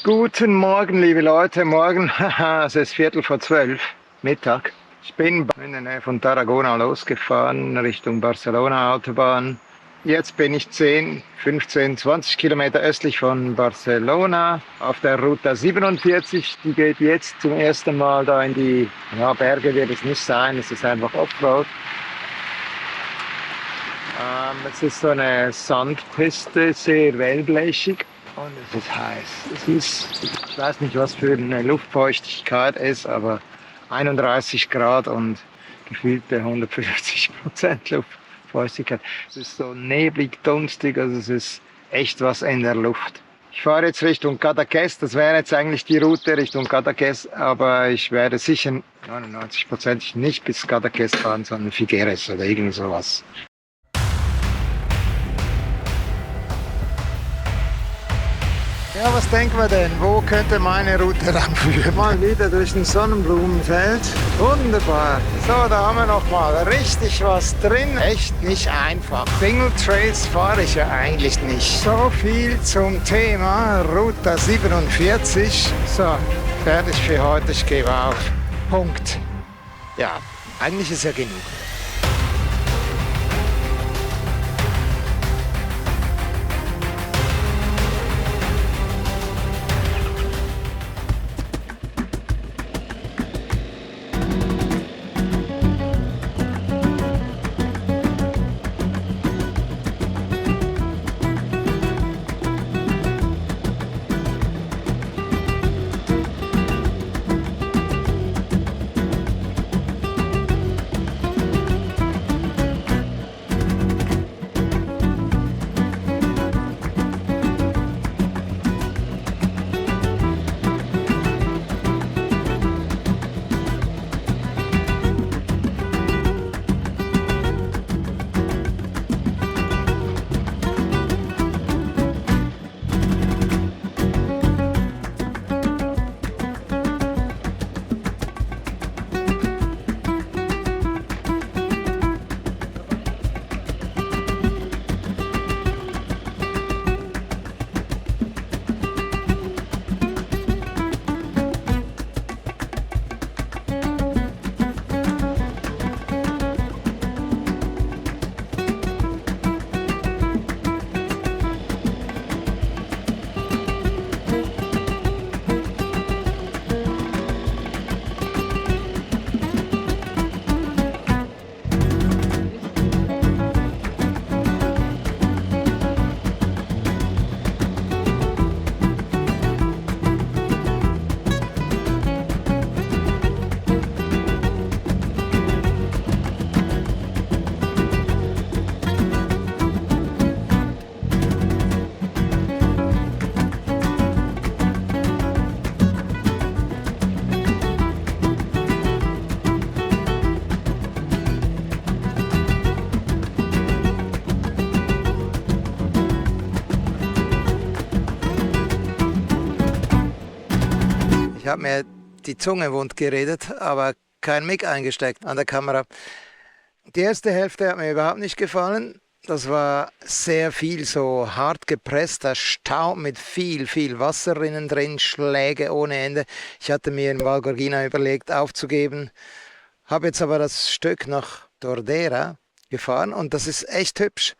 Guten Morgen, liebe Leute. Morgen, haha, es ist 11:45, Mittag. Ich bin in der Nähe von Tarragona losgefahren, Richtung Barcelona Autobahn. Jetzt bin ich 10, 15, 20 Kilometer östlich von Barcelona auf der Route 47. Die geht jetzt zum ersten Mal da in die Berge, wird es nicht sein, es ist einfach Offroad. Es ist so eine Sandpiste, sehr wellblechig. Und es ist heiß. Ich weiß nicht, was für eine Luftfeuchtigkeit ist, aber 31 Grad und gefühlte 150% Luftfeuchtigkeit. Es ist so neblig, dunstig, also es ist echt was in der Luft. Ich fahre jetzt Richtung Cadaqués, das wäre jetzt eigentlich die Route Richtung Cadaqués, aber ich werde sicher 99% nicht bis Cadaqués fahren, sondern Figueres oder irgend sowas. Ja, was denken wir denn? Wo könnte meine Route lang führen? Mal wieder durch ein Sonnenblumenfeld. Wunderbar. So, da haben wir noch mal richtig was drin. Echt nicht einfach. Single Trails fahre ich ja eigentlich nicht. So viel zum Thema Route 47. So, fertig für heute. Ich gebe auf. Punkt. Ja, eigentlich ist ja genug. Ich habe mir die Zunge wund geredet, aber kein Mic eingesteckt an der Kamera. Die erste Hälfte hat mir überhaupt nicht gefallen. Das war sehr viel so hart gepresster Staub mit viel Wasser innen drin, Schläge ohne Ende. Ich hatte mir in Val Gorgina überlegt aufzugeben, habe jetzt aber das Stück nach Tordera gefahren und das ist echt hübsch.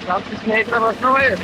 20 Meter was Neues.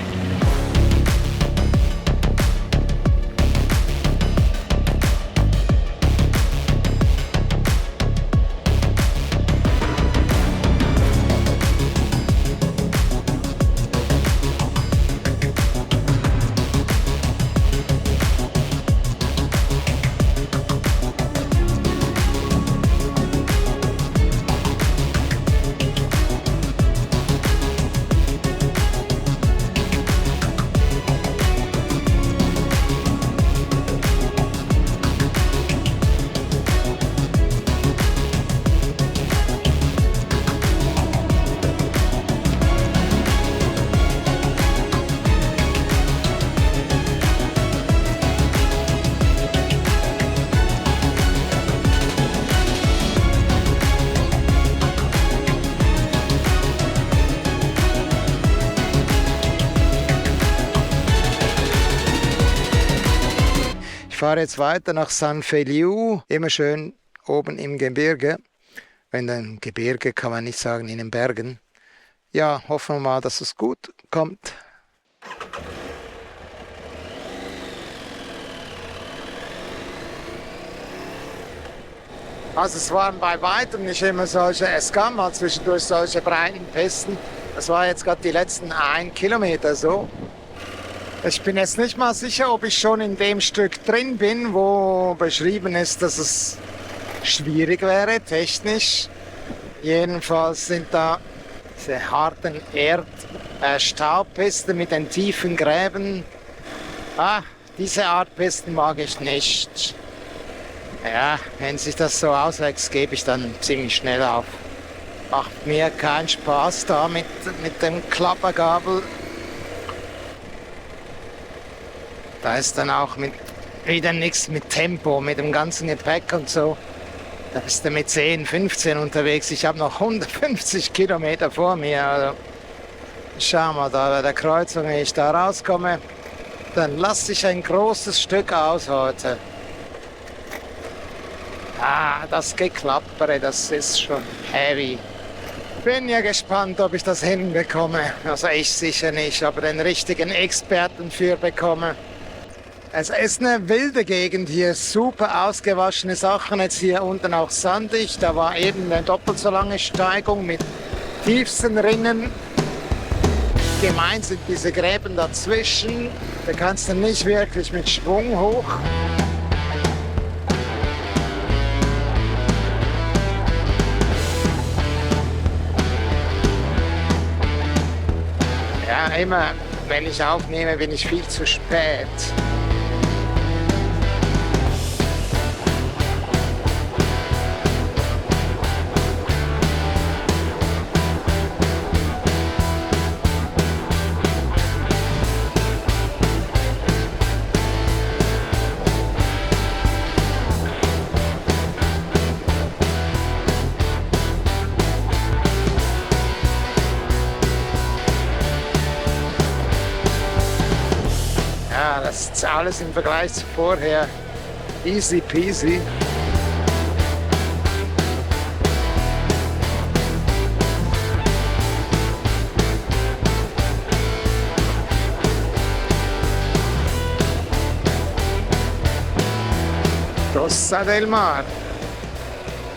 Ich fahre jetzt weiter nach San Feliu, immer schön oben im Gebirge. Wenn dann Gebirge kann man nicht sagen, in den Bergen. Ja, hoffen wir mal, dass es gut kommt. Also es waren bei weitem nicht immer solche, es gab mal zwischendurch solche breiten Pisten. Das war jetzt gerade die letzten 1 Kilometer so. Ich bin jetzt nicht mal sicher, ob ich schon in dem Stück drin bin, wo beschrieben ist, dass es schwierig wäre, technisch. Jedenfalls sind da diese harten Staubpisten mit den tiefen Gräben. Diese Art Pisten mag ich nicht. Ja, wenn sich das so auswächst, gebe ich dann ziemlich schnell auf. Macht mir keinen Spaß da mit dem Klappergabel. Da ist dann auch wieder nichts mit Tempo, mit dem ganzen Gepäck und so. Da bist du mit 10, 15 unterwegs. Ich habe noch 150 Kilometer vor mir. Also, schau mal da bei der Kreuzung, wenn ich da rauskomme, dann lasse ich ein großes Stück aus heute. Das Geklappere, das ist schon heavy. Bin ja gespannt, ob ich das hinbekomme. Also ich sicher nicht, aber den richtigen Experten für bekomme. Es ist eine wilde Gegend hier, super ausgewaschene Sachen. Jetzt hier unten auch sandig. Da war eben eine doppelt so lange Steigung mit tiefsten Rinnen. Gemein sind diese Gräben dazwischen. Da kannst du nicht wirklich mit Schwung hoch. Ja, immer wenn ich aufnehme, bin ich viel zu spät. Das ist alles im Vergleich zu vorher easy peasy. Tossa del Mar.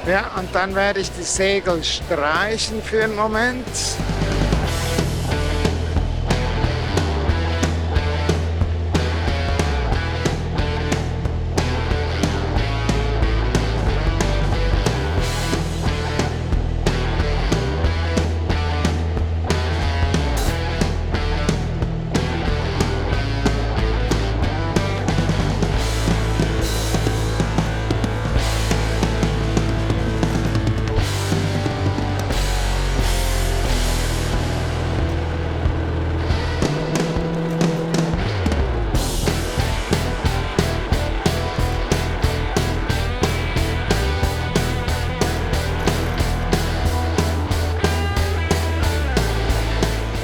Ja, und dann werde ich die Segel streichen für einen Moment.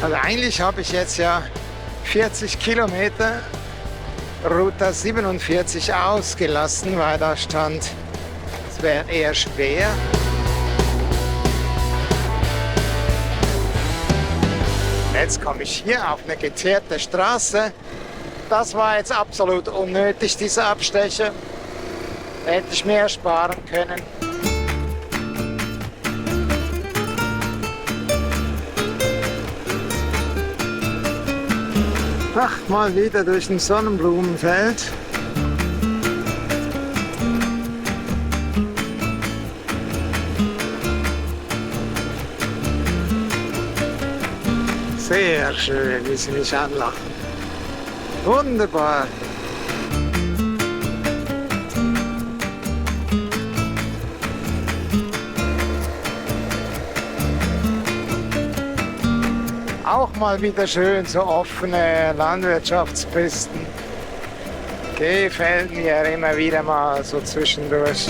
Also eigentlich habe ich jetzt ja 40 Kilometer Route 47 ausgelassen, weil da stand, es wäre eher schwer. Jetzt komme ich hier auf eine geteerte Straße. Das war jetzt absolut unnötig, dieser Abstecher. Da hätte ich mehr sparen können. Ach, mal wieder durch ein Sonnenblumenfeld. Sehr schön, wie sie mich anlachen. Wunderbar. Auch mal wieder schön so offene Landwirtschaftspisten. Gefällt mir immer wieder mal so zwischendurch.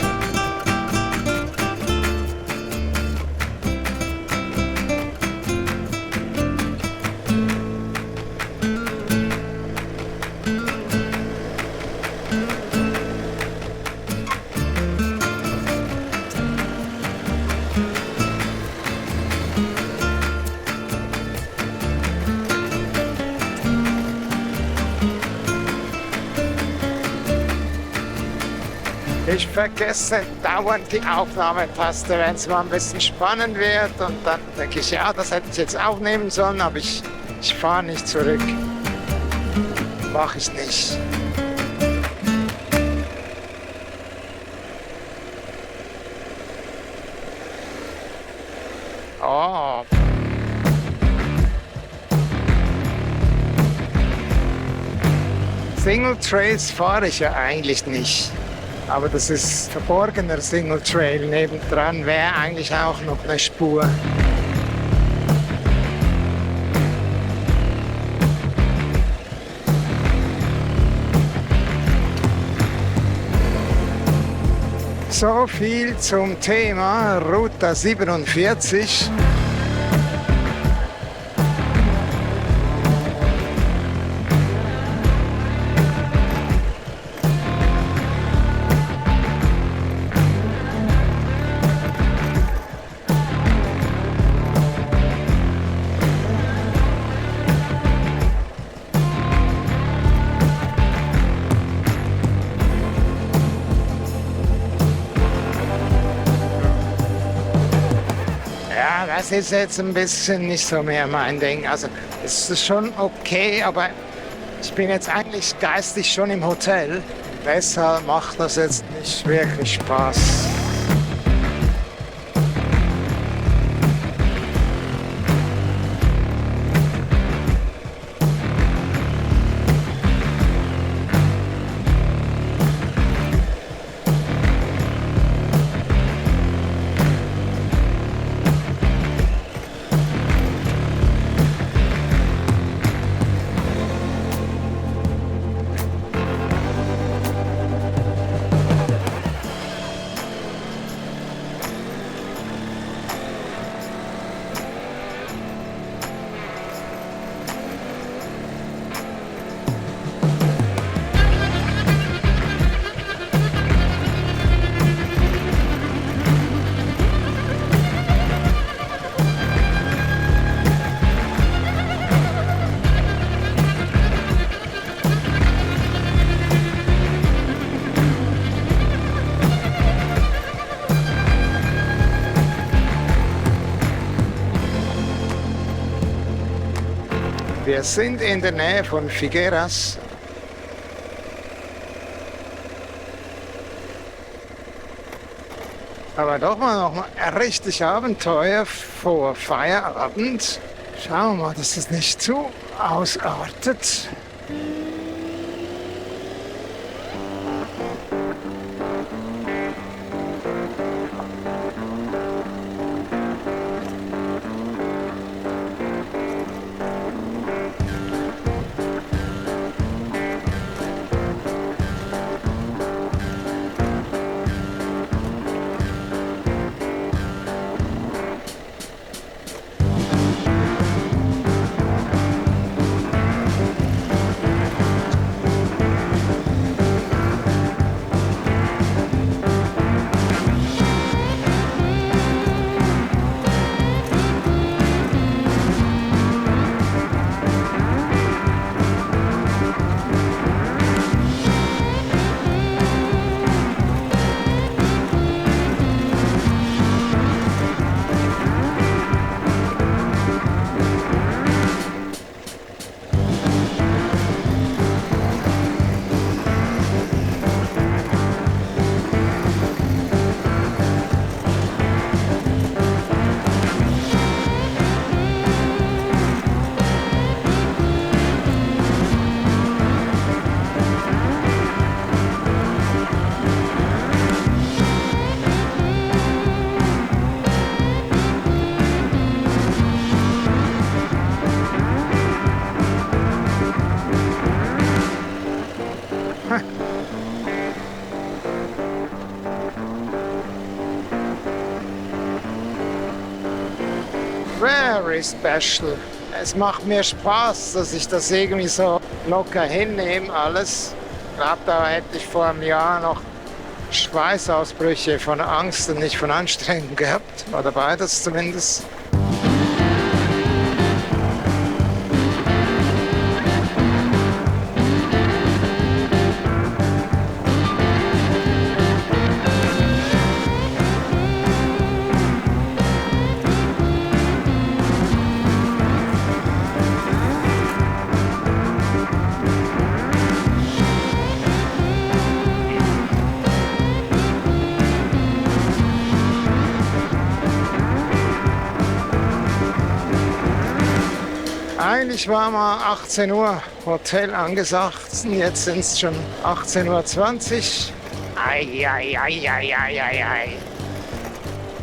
Ich vergesse dauernd die Aufnahmetaste, wenn es mal ein bisschen spannend wird. Und dann denke ich, ja, das hätte ich jetzt aufnehmen sollen, aber ich fahre nicht zurück. Mache ich nicht. Oh. Single Trails fahre ich ja eigentlich nicht. Aber das ist verborgener Single Trail. Nebendran wäre eigentlich auch noch eine Spur. So viel zum Thema Route 47. Ja, das ist jetzt ein bisschen nicht so mehr mein Ding. Also es ist schon okay, aber ich bin jetzt eigentlich geistig schon im Hotel. Deshalb macht das jetzt nicht wirklich Spaß. Wir sind in der Nähe von Figueras. Aber doch mal noch mal ein richtig Abenteuer vor Feierabend. Schauen wir mal, dass es nicht zu ausartet. Discovery Special. Es macht mir Spaß, dass ich das irgendwie so locker hinnehme alles. Ich glaube, da hätte ich vor einem Jahr noch Schweißausbrüche von Angst und nicht von Anstrengung gehabt. Oder beides zumindest. Eigentlich war mal 18 Uhr Hotel angesagt, jetzt sind es schon 18:20 Uhr. Ei.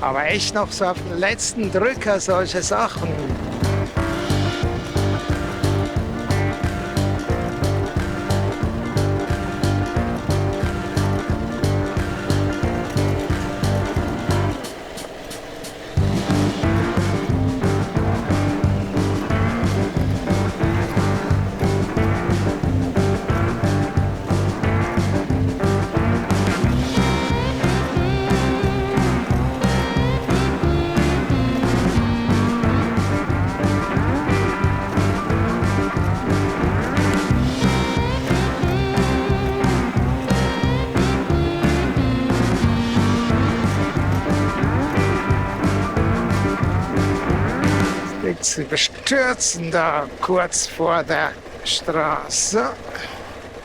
Aber echt noch so auf den letzten Drücker solche Sachen. Sie bestürzen da kurz vor der Straße.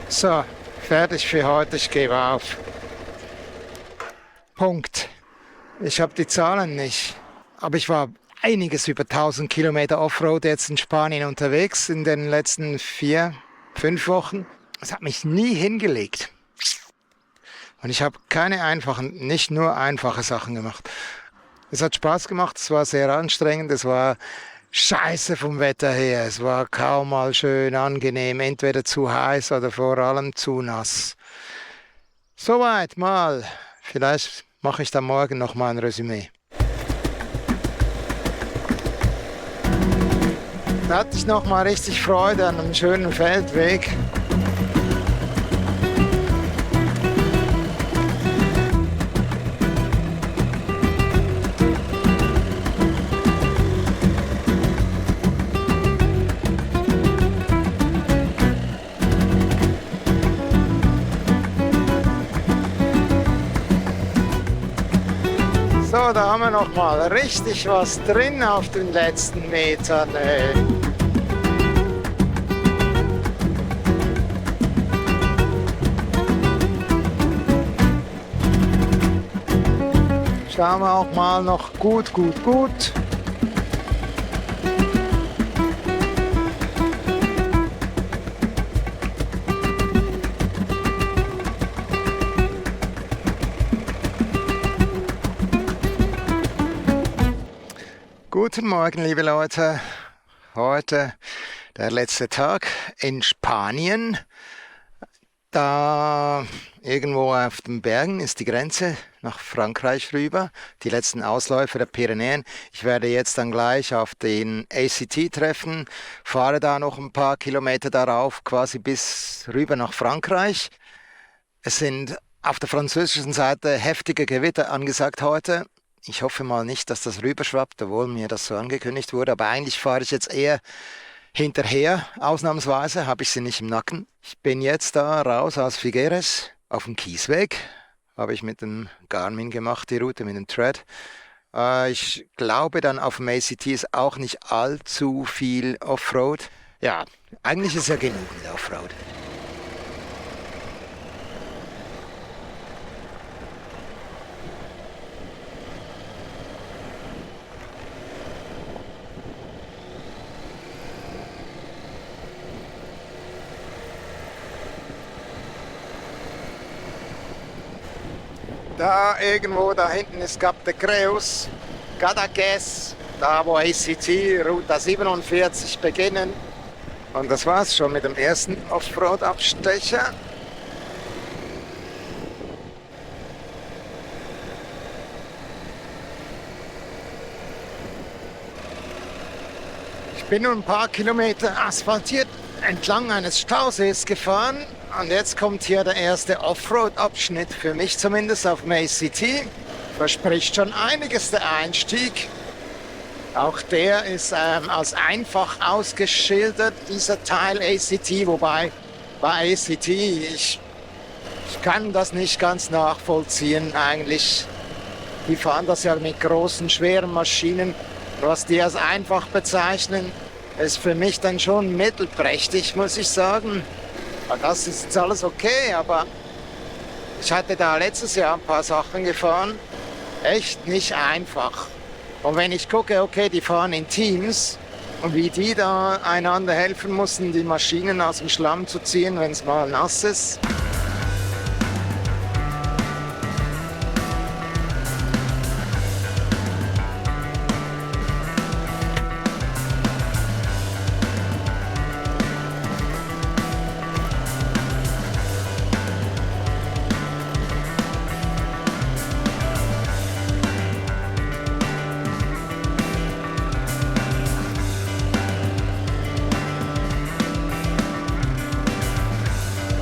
So, fertig für heute, ich gebe auf. Punkt. Ich habe die Zahlen nicht, aber ich war einiges über 1000 Kilometer Offroad jetzt in Spanien unterwegs in den letzten 4, 5 Wochen. Das hat mich nie hingelegt. Und ich habe nicht nur einfache Sachen gemacht. Es hat Spaß gemacht, es war sehr anstrengend, es war scheiße vom Wetter her. Es war kaum mal schön angenehm, entweder zu heiß oder vor allem zu nass. Soweit mal. Vielleicht mache ich dann morgen noch mal ein Resümee. Da hatte ich noch mal richtig Freude an einem schönen Feldweg. So, da haben wir noch mal richtig was drin auf den letzten Metern. Schauen wir auch mal noch gut. Guten Morgen, liebe Leute. Heute der letzte Tag in Spanien. Da irgendwo auf den Bergen ist die Grenze nach Frankreich rüber, die letzten Ausläufer der Pyrenäen. Ich werde jetzt dann gleich auf den ACT treffen, fahre da noch ein paar Kilometer darauf, quasi bis rüber nach Frankreich. Es sind auf der französischen Seite heftige Gewitter angesagt heute. Ich hoffe mal nicht, dass das rüberschwappt, obwohl mir das so angekündigt wurde. Aber eigentlich fahre ich jetzt eher hinterher. Ausnahmsweise habe ich sie nicht im Nacken. Ich bin jetzt da raus aus Figueres auf dem Kiesweg. Habe ich mit dem Garmin gemacht, die Route mit dem Tread. Ich glaube dann auf dem ACT ist auch nicht allzu viel Offroad. Ja, eigentlich ist ja genug mit Offroad. Da irgendwo da hinten ist Cap de Creus, Cadaqués, da wo ACT, Route 47 beginnen. Und das war's schon mit dem ersten Offroad-Abstecher. Ich bin nun ein paar Kilometer asphaltiert entlang eines Stausees gefahren und jetzt kommt hier der erste Offroad-Abschnitt, für mich zumindest auf dem ACT. Verspricht schon einiges der Einstieg. Auch der ist als einfach ausgeschildert, dieser Teil ACT, wobei bei ACT, ich kann das nicht ganz nachvollziehen eigentlich. Die fahren das ja mit großen, schweren Maschinen. Was die als einfach bezeichnen, ist für mich dann schon mittelprächtig, muss ich sagen. Das ist jetzt alles okay, aber ich hatte da letztes Jahr ein paar Sachen gefahren. Echt nicht einfach. Und wenn ich gucke, okay, die fahren in Teams und wie die da einander helfen mussten, die Maschinen aus dem Schlamm zu ziehen, wenn es mal nass ist.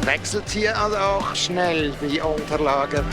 Wechselt hier also auch schnell die Unterlage.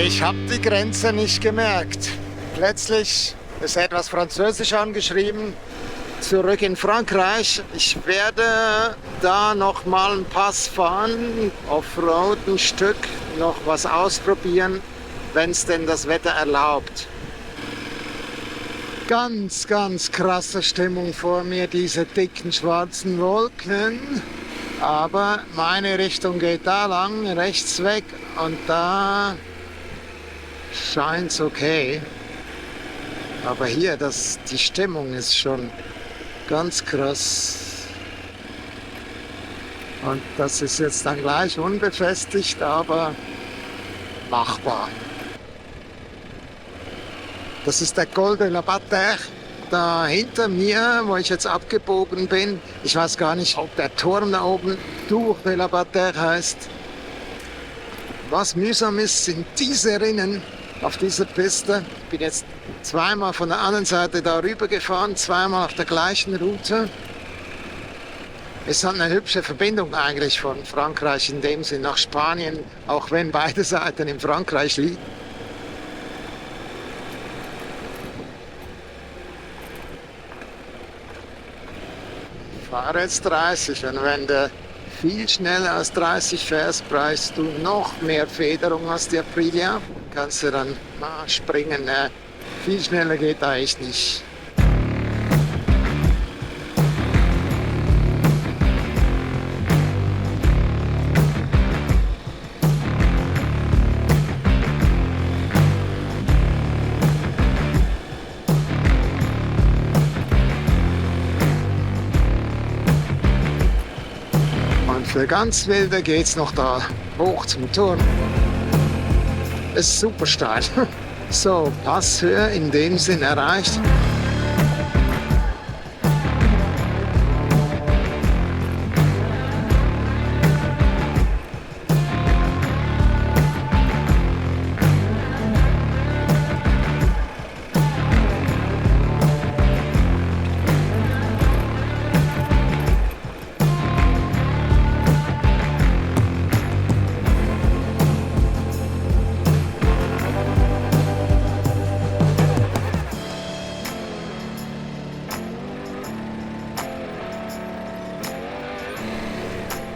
Ich habe die Grenze nicht gemerkt. Plötzlich ist etwas Französisch angeschrieben. Zurück in Frankreich. Ich werde da noch mal einen Pass fahren, Offroad ein Stück, noch was ausprobieren, wenn es denn das Wetter erlaubt. Ganz, ganz krasse Stimmung vor mir, diese dicken schwarzen Wolken. Aber meine Richtung geht da lang, rechts weg und da scheint's okay. Aber hier, die Stimmung ist schon ganz krass. Und das ist jetzt dann gleich unbefestigt, aber machbar. Das ist der Col de la Bataille. Da hinter mir, wo ich jetzt abgebogen bin, ich weiß gar nicht, ob der Turm da oben Tour de la Bataille heißt. Was mühsam ist, sind diese Rinnen auf dieser Piste. Ich bin jetzt zweimal von der anderen Seite darüber gefahren, zweimal auf der gleichen Route. Es hat eine hübsche Verbindung eigentlich von Frankreich in dem Sinn nach Spanien, auch wenn beide Seiten in Frankreich liegen. Ich fahre jetzt 30 und wenn du viel schneller als 30 fährst, brauchst du noch mehr Federung als die Aprilia. Kannst du dann springen. Viel schneller geht da echt nicht. Und für ganz Wilde geht's noch da hoch zum Turm. Ist super steil. So, Passhöhe in dem Sinn erreicht.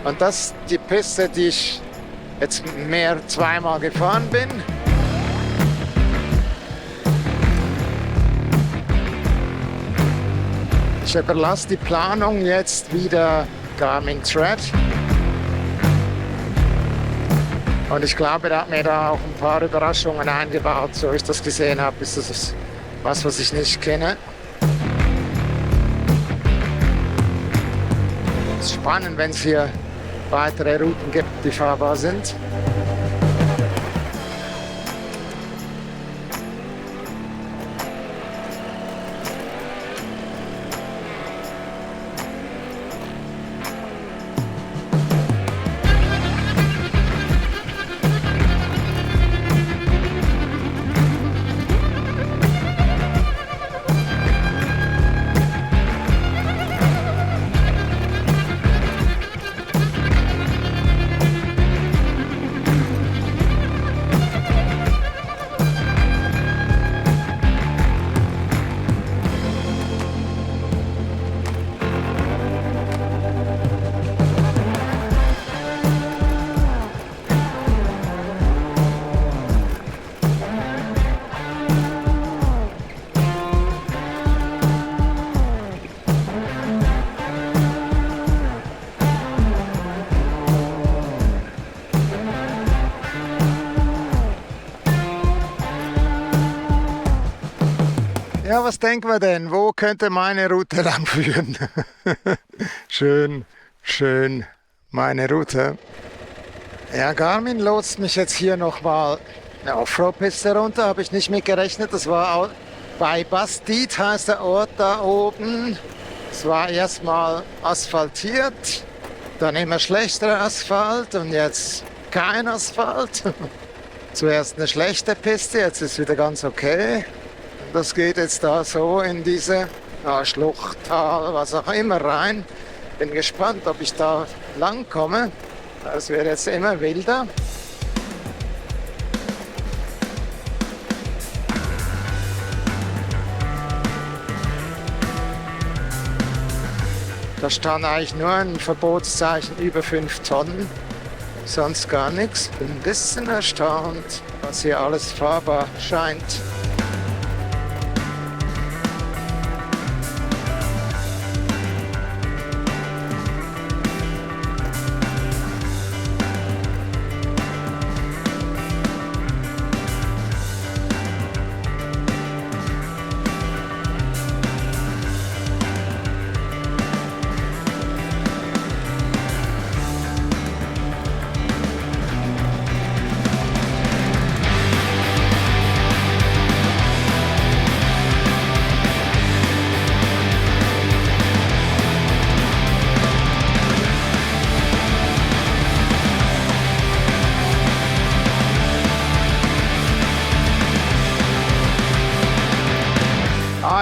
Und das ist die Piste, die ich jetzt zweimal gefahren bin. Ich überlasse die Planung jetzt wieder Garmin Thread. Und ich glaube, er hat mir da auch ein paar Überraschungen eingebaut. So wie ich das gesehen habe, ist das was ich nicht kenne. Es ist spannend, wenn es hier weitere Routen gibt, die fahrbar sind. Ja, was denken wir denn? Wo könnte meine Route lang führen? schön, meine Route. Ja, Garmin lotst mich jetzt hier nochmal eine Offroad-Piste runter. Habe ich nicht mit gerechnet. Das war auch bei Bastide, heißt der Ort da oben. Es war erstmal asphaltiert, dann immer schlechter Asphalt und jetzt kein Asphalt. Zuerst eine schlechte Piste, jetzt ist wieder ganz okay. Das geht jetzt da so in diese Schlucht, Tal, was auch immer rein. Bin gespannt, ob ich da lang komme. Das wird jetzt immer wilder. Da stand eigentlich nur ein Verbotszeichen über 5 Tonnen. Sonst gar nichts. Bin ein bisschen erstaunt, was hier alles fahrbar scheint.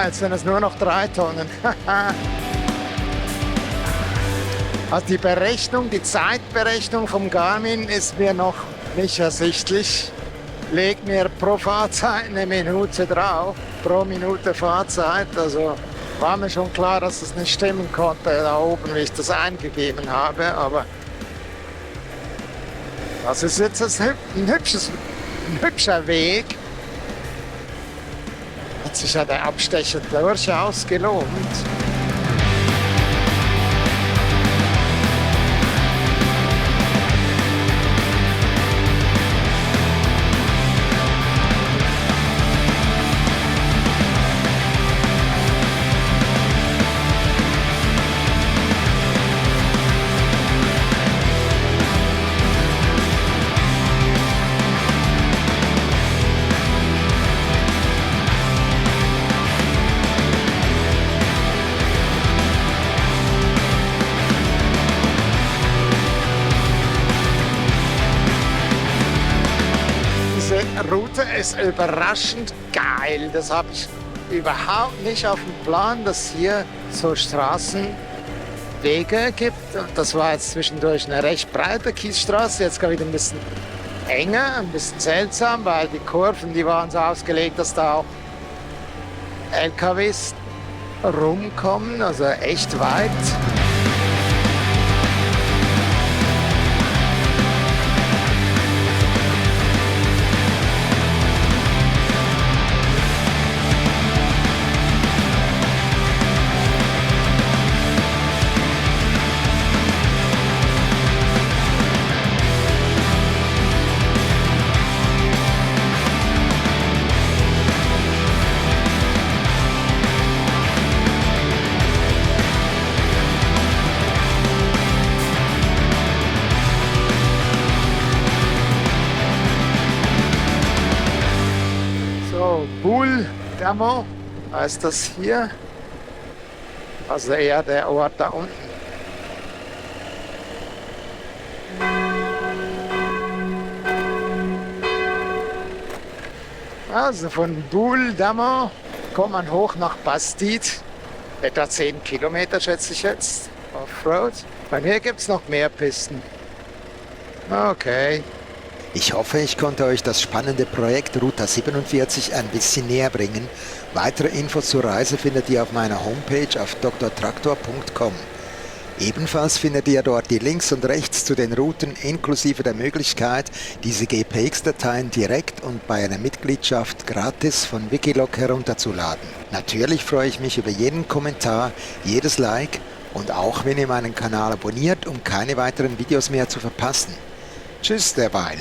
Jetzt sind es nur noch 3 Tonnen. Also die Berechnung, die Zeitberechnung vom Garmin ist mir noch nicht ersichtlich. Legt mir pro Fahrzeit eine Minute drauf, pro Minute Fahrzeit. Also war mir schon klar, dass das nicht stimmen konnte da oben, wie ich das eingegeben habe. Aber das ist jetzt ein hübscher Weg. Hat sich ja der Abstecher durchaus gelohnt. Route ist überraschend geil. Das habe ich überhaupt nicht auf dem Plan, dass hier so Straßenwege gibt. Und das war jetzt zwischendurch eine recht breite Kiesstraße. Jetzt wieder ein bisschen enger, ein bisschen seltsam, weil die Kurven, die waren so ausgelegt, dass da auch LKWs rumkommen, also echt weit. Damo heißt das hier. Also eher der Ort da unten. Also von Boule Damo kommt man hoch nach Bastide. Etwa 10 Kilometer schätze ich jetzt. Offroad. Bei mir gibt es noch mehr Pisten. Okay. Ich hoffe, ich konnte euch das spannende Projekt Ruta 47 ein bisschen näher bringen. Weitere Infos zur Reise findet ihr auf meiner Homepage auf drtraktor.com. Ebenfalls findet ihr dort die Links und rechts zu den Routen inklusive der Möglichkeit, diese GPX-Dateien direkt und bei einer Mitgliedschaft gratis von Wikiloc herunterzuladen. Natürlich freue ich mich über jeden Kommentar, jedes Like und auch wenn ihr meinen Kanal abonniert, um keine weiteren Videos mehr zu verpassen. Tschüss derweil.